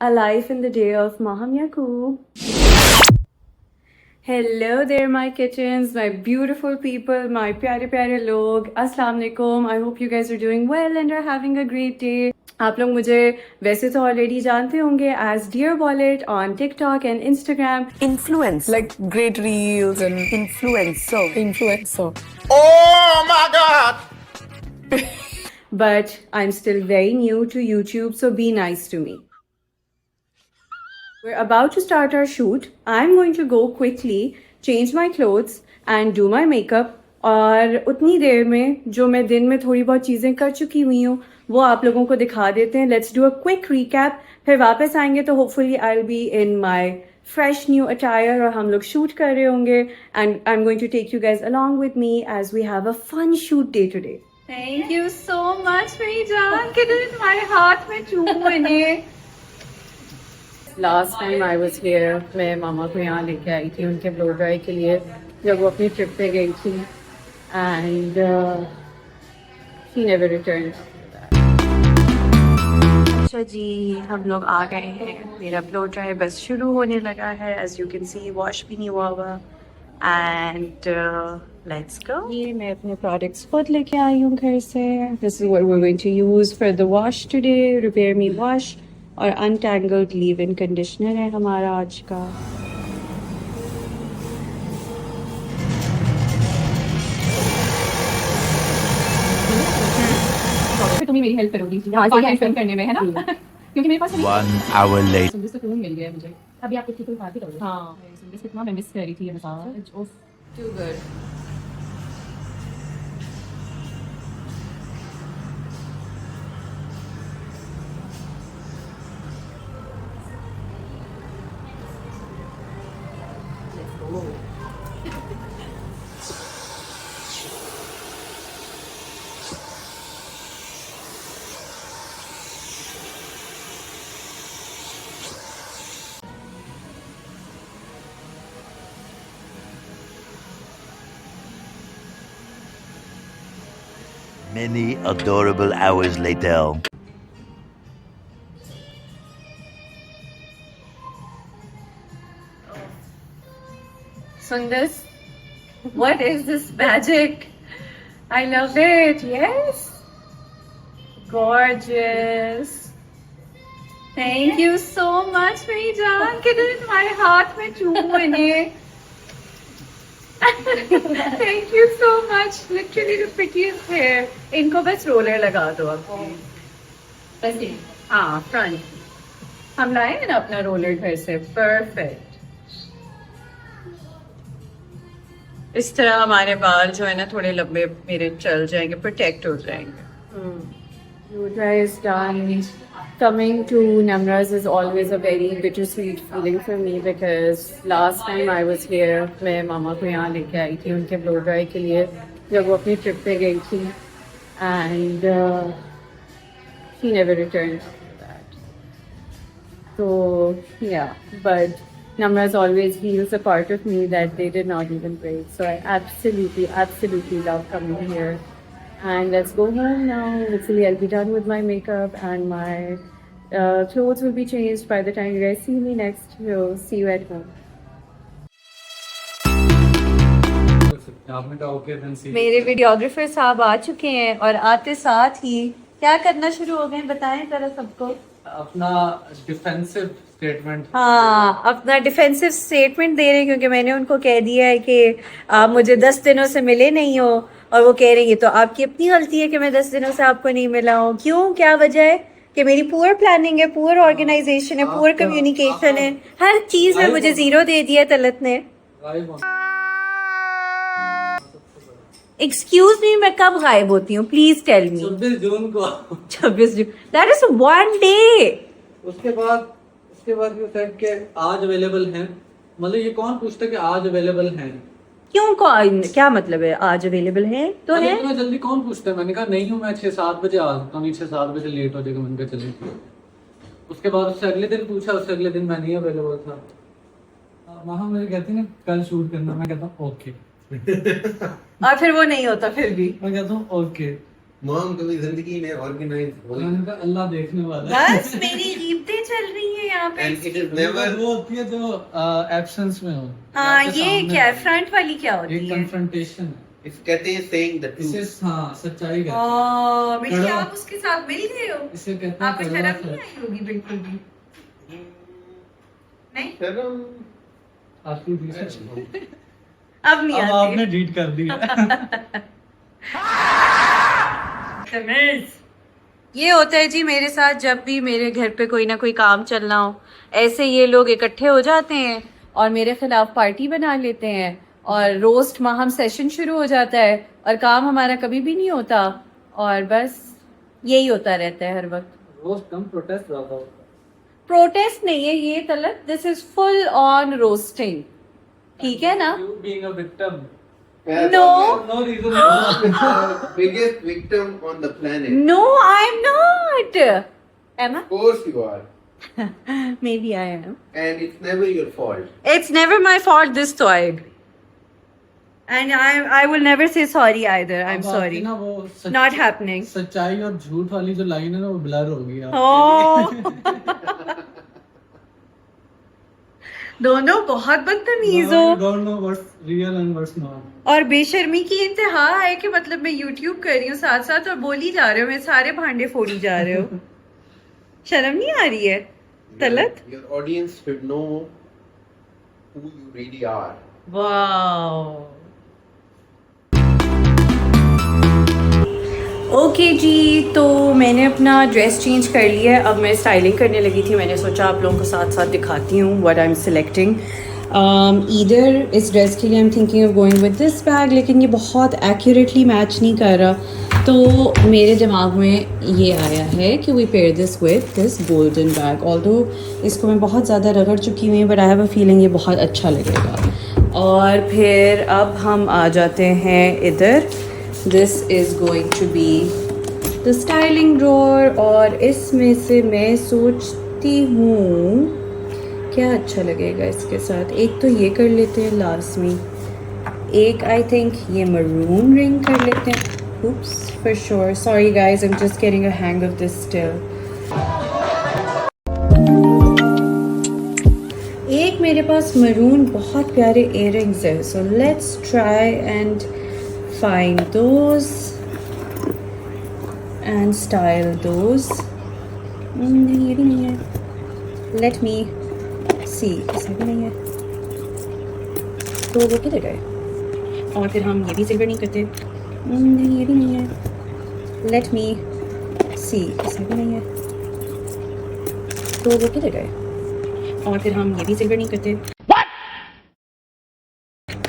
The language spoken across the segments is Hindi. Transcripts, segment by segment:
A Life in the Day of Maham Yaqub. Hello there, my kittens, my beautiful people, my pyare pyare log. Assalamu alaikum. I hope you guys are doing well and are having a great day. आप लोग मुझे वैसे तो ऑलरेडी जानते होंगे as Dear Wallet on TikTok and Instagram. Influence, like great reels and influencer. Oh my God! But I'm still very new to YouTube, so be nice to me. We're about to start our shoot. I'm going to go quickly, change my clothes and do my makeup. और उतनी देर में जो मैं दिन में थोड़ी बहुत चीज़ें कर चुकी हुई हूँ वो आप लोगों को दिखा देते हैं. Let's do a quick recap. फिर वापस आएंगे तो hopefully I will be in my fresh new attire और हम लोग शूट कर रहे होंगे. And I am going to take you guys along with me as we have a fun shoot day today. Thank you so much मेरी जान. कितने तुम्हारे हाथ में चूमू इन्हें. Last time I was here मैं मामा को यहाँ लेके आई थी उनके ब्लो ड्राई के लिए जब वो अपनी ट्रिप पे गई थी. And she never return. अच्छा जी, हम लोग आ गए हैं. मेरा ब्लो ड्राई बस शुरू होने लगा है. As you can see wash भी नहीं हुआ हुआ. And let's go. ये मैं अपने प्रोडक्ट्स खुद लेके आई हूँ घर से. This is what we are going to use for the wash today. Repair me wash और अनटैंगल्ड लीव इन कंडीशनर है हमारा आज का. तुम ही मेरी हेल्प करोगी हेल्प करने में, है ना? क्योंकि मेरे पास 1 hour later. संदेश का फोन मिल गया है मुझे. अभी आपको ठीक बात ही करोगे. हाँ, संदेश कितना मैं मिस कर रही थी ये massage. Of, Too good. Many adorable hours later. Sundar, what is this magic? I love it. Yes. Gorgeous. Thank you so much, मेरी जान. कितने तुम्हारे हाथ में चूमू इन्हें. Thank you so much. Literally the prettiest hair. इनको बस रोलर लगा दो अब. बस ये. हाँ, फ्रंट. हम लाए हैं ना अपना रोलर घर से. परफेक्ट. इस तरह हमारे बाल जो है ना थोड़े लंबे मेरे चल जाएंगे, प्रोटेक्ट हो जाएंगे. Blow dry is done. Coming to Namra's is always a very bittersweet feeling for me because last time I was here मैं मामा को यहाँ लेके आई थी उनके blow dry के लिए जब वो अपनी ट्रिप पे गई थी. And she never returned after that. So yeah, but Namra's always heals a part of me that they did not even break. So I absolutely love coming here. And let's go home now. Hopefully I'll be done with my makeup and my clothes will be changed by the time you guys see me next. So see you at home. मेरे वीडियोग्राफर साहब आ चुके हैं और आते साथ ही क्या करना शुरू हो गए बताएं जरा सबको. अपना डिफेंसिव स्टेटमेंट. हाँ, अपना डिफेंसिव स्टेटमेंट दे रहे हैं क्योंकि मैंने उनको कह दिया है कि आप मुझे 10 दिनों से मिले नहीं हो. और वो कह रही है तो आपकी अपनी गलती है कि मैं 10 दिनों से आपको नहीं मिला हूँ. क्यों, क्या वजह है? कि मेरी पुअर प्लानिंग है, पुअर ऑर्गेनाइजेशन है, पुअर कम्युनिकेशन है. हर चीज में मुझे 0 दे दिया तलत ने. एक्सक्यूज मी, मैं कब गायब होती हूँ? Please tell me. 26 जून को. 26 जून. That is 1 day. उसके बाद ये सेट के आज अवेलेबल हैं. मतलब ये कौन पूछता है कि आज अवेलेबल हैं? क्यों, क्या मतलब है आज अवेलेबल है तो है? इतना जल्दी कौन पूछता है? मैंने कहा नहीं हूँ मैं 6-7 बजे आ सकता हूँ. 6-7 बजे लेट हो जाएगा. मैंने कहा चलिए. उसके बाद उससे अगले दिन पूछा, उससे अगले दिन मैं नहीं अवेलेबल था. वहाँ मुझे कहती ना कल शूट करना. मैं कहता हूँ ओके. और फिर वो नहीं होता. फिर भी मैं कहता हूँ ओके. मॉम कभी जिंदगी में ऑर्गेनाइज मैंने कहा अल्लाह देखने वाला है। बस मेरी गिफ्टें चल रही है यहाँ पे। एंड इट इज नेवर वो होती है जो एब्सेंस में हो। हाँ, आपके ये सामने क्या है? फ्रंट वाली क्या होती एक है? कन्फ्रंटेशन है। इस कहते हैं सेइंग द इसे ट्रूथ। हाँ सच्चाई कहते हैं। मिर्ची, कड़वा। आप उसके साथ मिल गए हो? इसे कहते हैं आपको कड़वा शर्म नहीं सच। आई होगी बिल्कुल भी? नहीं, शर्म आपकी रिसर्च अब नहीं अब आती। आपने डीट कर दिया। तमीज़। ये होता है जी मेरे साथ जब भी मेरे घर पे कोई ना कोई काम चलना हो, ऐसे ये लोग इकट्ठे हो जाते हैं और मेरे खिलाफ पार्टी बना लेते हैं और रोस्ट माहम सेशन शुरू हो जाता है और काम हमारा कभी भी नहीं होता और बस यही होता रहता है हर वक्त। रोस्ट कम प्रोटेस्ट ज्यादा होता है। प्रोटेस्ट नहीं है ये Talat, this is full on roasting, ठीक है ना? You being a victim. No. No reason at all. biggest victim on the planet. No, I'm not. Am I? Of course you are. Maybe I am. And it's never your fault. It's never my fault this time. And I will never say sorry either. I'm अब आपकी sorry. ना वो Not happening. सच्चाई और झूठ वाली जो लाइन है ना वो ब्लर हो गई आपकी। Oh. दोनों बहुत बदतमीज Now you हो don't know what's real and what's not. और बेशर्मी की इंतहा है कि मतलब मैं YouTube कर रही हूँ साथ साथ और बोली जा रहे हो, मैं सारे भांडे फोड़ी जा रहे हो। शर्म नहीं आ रही है Talat? Your audience should know who you really are. Wow. Okay जी, तो मैंने अपना ड्रेस चेंज कर लिया है। अब मैं स्टाइलिंग करने लगी थी, मैंने सोचा आप लोगों को साथ साथ दिखाती हूँ what I am selecting. Either इस ड्रेस के लिए I am thinking of going with this bag, लेकिन ये बहुत एक्यूरेटली मैच नहीं कर रहा, तो मेरे दिमाग में ये आया है कि we pair this with this golden bag. Although इसको मैं बहुत ज़्यादा रगड़ चुकी हुई हूँ but I have a feeling ये बहुत अच्छा लगेगा। और फिर अब हम आ जाते हैं इधर, this is going to be the styling drawer और इसमें से मैं सोचती हूँ क्या अच्छा लगेगा इसके साथ। एक तो ये कर लेते हैं लास्ट में, एक आई थिंक ये मरून रिंग कर लेते हैं। oops for sure, sorry guys, I'm just getting a hang of this still। एक मेरे पास मरून बहुत प्यारे इयररिंग्स है, so let's try and find those and style those। नहीं ये भी नहीं है, let me see, इसमें भी नहीं है, तो वो किधर गए? और फिर हम ये भी सिल्वर नहीं करते, नहीं ये भी नहीं है, let me see, इसमें भी नहीं है, तो वो किधर गए? और फिर हम ये भी सिल्वर नहीं करते।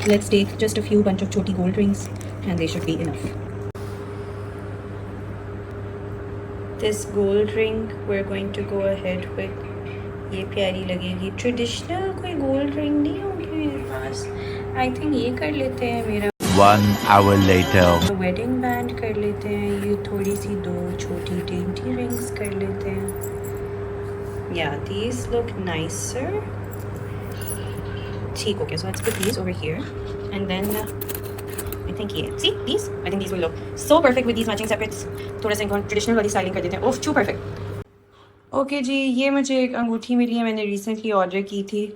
Let's take just a few bunch of choti gold rings and they should be enough। This gold ring we're going to go ahead with, ये प्यारी लगेगी। ट्रेडिशनल कोई गोल्ड रिंग नहीं होगी मेरे पास, आई थिंक ये कर लेते हैं। मेरा 1 hour later. वेडिंग बैंड कर लेते हैं, ये थोड़ी सी दो छोटी डेंटी रिंग्स कर लेते हैं। या these look nicer। ठीक हो गया, so let's put these over here and then I think ये see these, I think these will look so perfect with these matching separates। थोड़ा सा इनको ट्रेडिशनल वाली स्टाइलिंग कर देते हैं। ओह, टू परफेक्ट। ओके जी, ये मुझे एक अंगूठी मिली है, मैंने रिसेंटली ऑर्डर की थी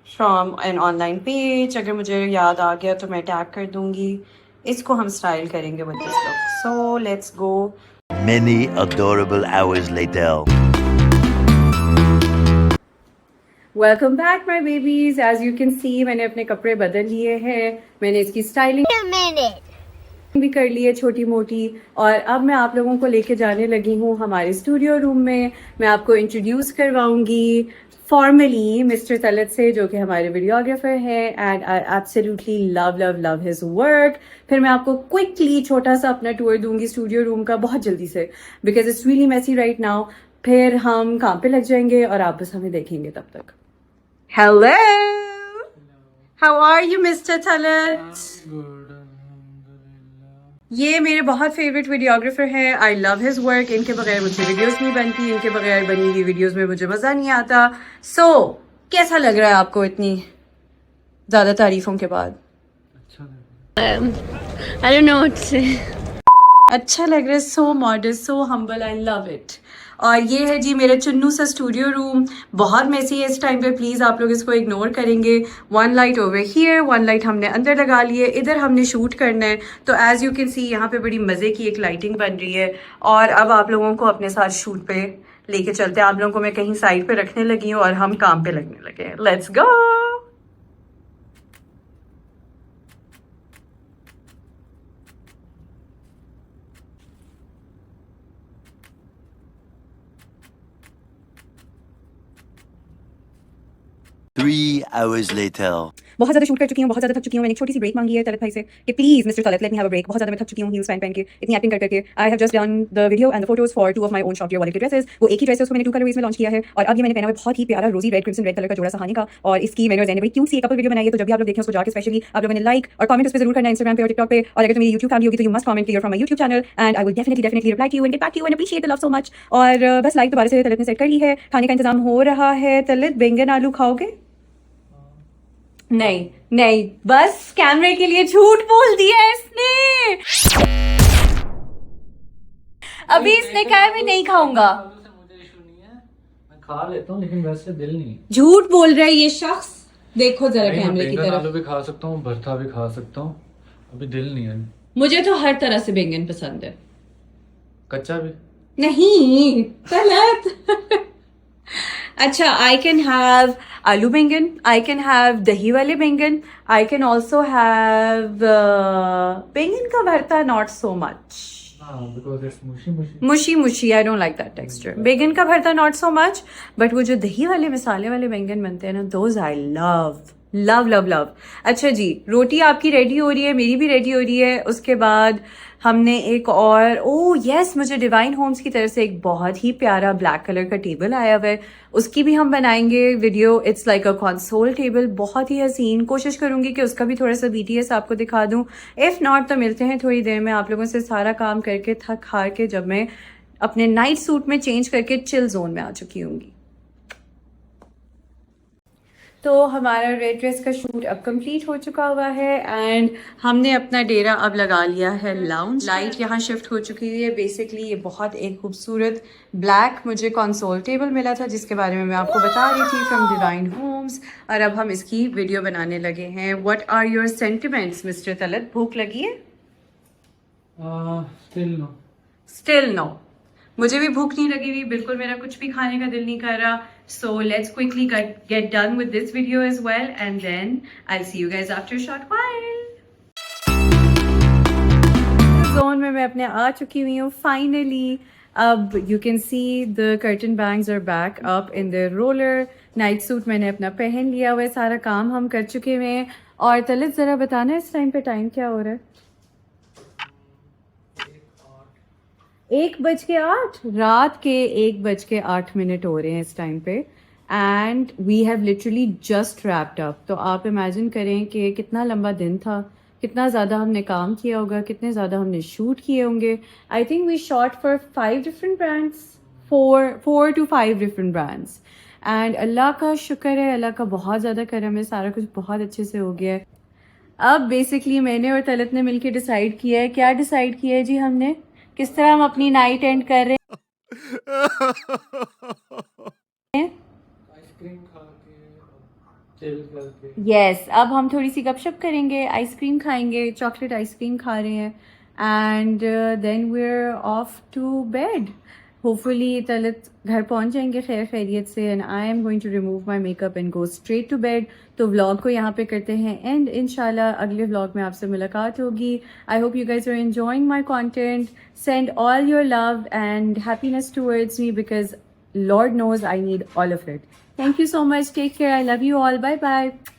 फ्रॉम एन ऑनलाइन पेज। अगर मुझे याद आ गया तो मैं टैग कर दूंगी। इसको हम स्टाइल करेंगे with this look, so let's go. Many adorable hours later. Welcome back my babies. As you can see मैंने अपने कपड़े बदल लिए हैं, मैंने इसकी स्टाइलिंग भी कर ली है छोटी मोटी, और अब मैं आप लोगों को लेके जाने लगी हूँ हमारे स्टूडियो रूम में। मैं आपको इंट्रोड्यूस करवाऊंगी फॉर्मली मिस्टर तलत से, जो कि हमारे वीडियोग्राफर हैं and I absolutely love love love his work. फिर मैं आपको क्विकली छोटा सा अपना टूर दूंगी स्टूडियो रूम का बहुत जल्दी से, because it's really messy right now. फिर हम काम पे लग जाएंगे और आप बस हमें देखेंगे तब तक। Hello, how are you mister Talat? ये मेरे बहुत फेवरेट वीडियोग्राफर हैं, आई लव हिज वर्क। इनके बगैर मुझसे वीडियोस नहीं बनती, इनके बगैर बनी हुई वीडियोस में मुझे मज़ा नहीं आता। सो कैसा लग रहा है आपको इतनी ज़्यादा तारीफों के बाद? अच्छा लग रहा है। I don't know what to say. अच्छा लग रहा है, so modern, so humble, I love it. और ये है जी मेरा चुन्नू सा स्टूडियो रूम, बहुत मेसी है इस टाइम पे, प्लीज़ आप लोग इसको इग्नोर करेंगे। One light over here, one light हमने अंदर लगा ली है, इधर हमने शूट करना है। तो एज़ यू कैन सी यहाँ पे बड़ी मज़े की एक लाइटिंग बन रही है। और अब आप लोगों को अपने साथ शूट पे लेके चलते हैं। आप लोगों को मैं कहीं साइड पे रखने लगी हूँ और हम काम पे लगने लगे हैं। Let's go. Three hours later. बहुत ज़्यादा शूट कर चुकी हूँ, बहुत ज़्यादा थक चुकी हूँ। मैंने एक छोटी सी ब्रेक मांगी है तलत भाई से कि please mister Talat let me have a break. बहुत ज़्यादा मैं थक चुकी हूँ हील्स पहन के, इतनी एक्टिंग कर करके। I have just done the video and the photos for 2 of my own shop वाले के ड्रेसेस। वो एक ही ड्रेस है, उसको मैंने 2 कलरवेज में लॉन्च किया है। और अब ये मैंने पहना हुआ बहुत ही प्यारा रोजी रेड क्रिम्सन रेड कलर का जोड़ा सहानी का। और इसकी मैंने बड़ी क्यूट सी कपल वीडियो बनाई है, तो जब भी आप लोग देखें उसको जाकर स्पेशली आप लोगों ने लाइक और कमेंट उस पर जरूर करना है इंस्टाग्राम पे और टिकटॉक पे। और अगर तो मेरी यूट्यूब फैमिली होगी तो you must comment from my YouTube channel and I will definitely reply to you and get back to you and appreciate the love so much. और बस लाइक दोबारा से तलत ने सेट कर ली है। खाने का इंतजाम हो रहा है। तलत बैंगन आलू खाओगे? नहीं नहीं, बस कैमरे के लिए झूठ बोल दिया है इसने। अभी इसने कहा मैं नहीं खाऊंगा। मुझे इशू नहीं है, मैं खा लेता हूँ लेकिन वैसे दिल नहीं। झूठ बोल रहा है ये शख्स। देखो जरा कैमरे की बैंगन तरफ। आलू भी खा सकता हूँ, भरता भी खा सकता हूँ, अभी दिल नहीं है। मुझे तो हर तरह से बैंगन पसंद है। कच्चा भी नहीं गलत। अच्छा, आई कैन हैव आलू बैंगन, आई कैन हैव दही वाले बैंगन, आई कैन ऑल्सो हैव बैंगन का भरता, not so much. because it's mushy mushy mushy, I don't like that texture. बैंगन का भरता नॉट सो मच, बट वो जो दही वाले मसाले वाले बैंगन बनते हैं ना, those I love love love love. अच्छा जी, रोटी आपकी रेडी हो रही है, मेरी भी रेडी हो रही है। उसके बाद हमने एक और, ओह यस, मुझे डिवाइन होम्स की तरफ से एक बहुत ही प्यारा ब्लैक कलर का टेबल आया हुआ है, उसकी भी हम बनाएंगे video. It's like a console table, बहुत ही हसीन। कोशिश करूंगी कि उसका भी थोड़ा सा BTS आपको दिखा दूं। इफ़ नॉट तो मिलते हैं थोड़ी देर में आप लोगों से सारा काम करके थक हार के, जब मैं अपने नाइट सूट में चेंज करके चिल जोन में आ चुकी होंगी। तो हमारा रेड ड्रेस का शूट अब कंप्लीट हो चुका हुआ है एंड हमने अपना डेरा अब लगा लिया है लाउंज। लाइट यहाँ शिफ्ट हो चुकी है। बेसिकली ये बहुत एक खूबसूरत ब्लैक मुझे कंसोल टेबल मिला था, जिसके बारे में मैं आपको बता रही थी, फ्रॉम डिवाइन होम्स। और अब हम इसकी वीडियो बनाने लगे हैं। What are your sentiments mister Talat? भूख लगी है? Still no. मुझे भी भूख नहीं लगी हुई, बिल्कुल मेरा कुछ भी खाने का दिल नहीं कर रहा। So let's quickly get done with this video as well, and then I'll see you guys after a short while. Zone में मैं अपने आ चुकी हुई हूँ finally. अब you can see the curtain bangs are back up in the roller. Night suit मैंने अपना पहन लिया हुआ है, सारा काम हम कर चुके हुए हैं। और तलत जरा बताना इस टाइम पे टाइम क्या हो रहा है? 1:08, रात के 1:08 हो रहे हैं इस टाइम पे। And we have literally just wrapped up. तो आप इमेजिन करें कि कितना लंबा दिन था, कितना ज़्यादा हमने काम किया होगा, कितने ज़्यादा हमने शूट किए होंगे। I think we shot for 5 different brands, 4 to 5 different brands. And Allah का शुक्र है, अल्लाह का बहुत ज़्यादा करम है, सारा कुछ बहुत अच्छे से हो गया है। अब बेसिकली मैंने और तलत ने मिलकर डिसाइड किया है। क्या डिसाइड किया है जी हमने? किस तरह हम अपनी नाइट एंड कर रहे हैं। आइसक्रीम खा के चिल करके। यस, अब हम थोड़ी सी गपशप करेंगे, आइसक्रीम खाएंगे, चॉकलेट आइसक्रीम खा रहे हैं and then we are off to bed. होपफुली तलत घर पहुंच जाएंगे खैर खैरियत से and I am going to remove my makeup and go straight to bed. तो व्लॉग को यहाँ पे करते हैं एंड इंशाल्लाह अगले व्लॉग में आपसे मुलाकात होगी। I hope you guys are enjoying my content. Send all your love and happiness towards me because Lord knows I need all of it. Thank you so much. Take care. I love you all. Bye bye.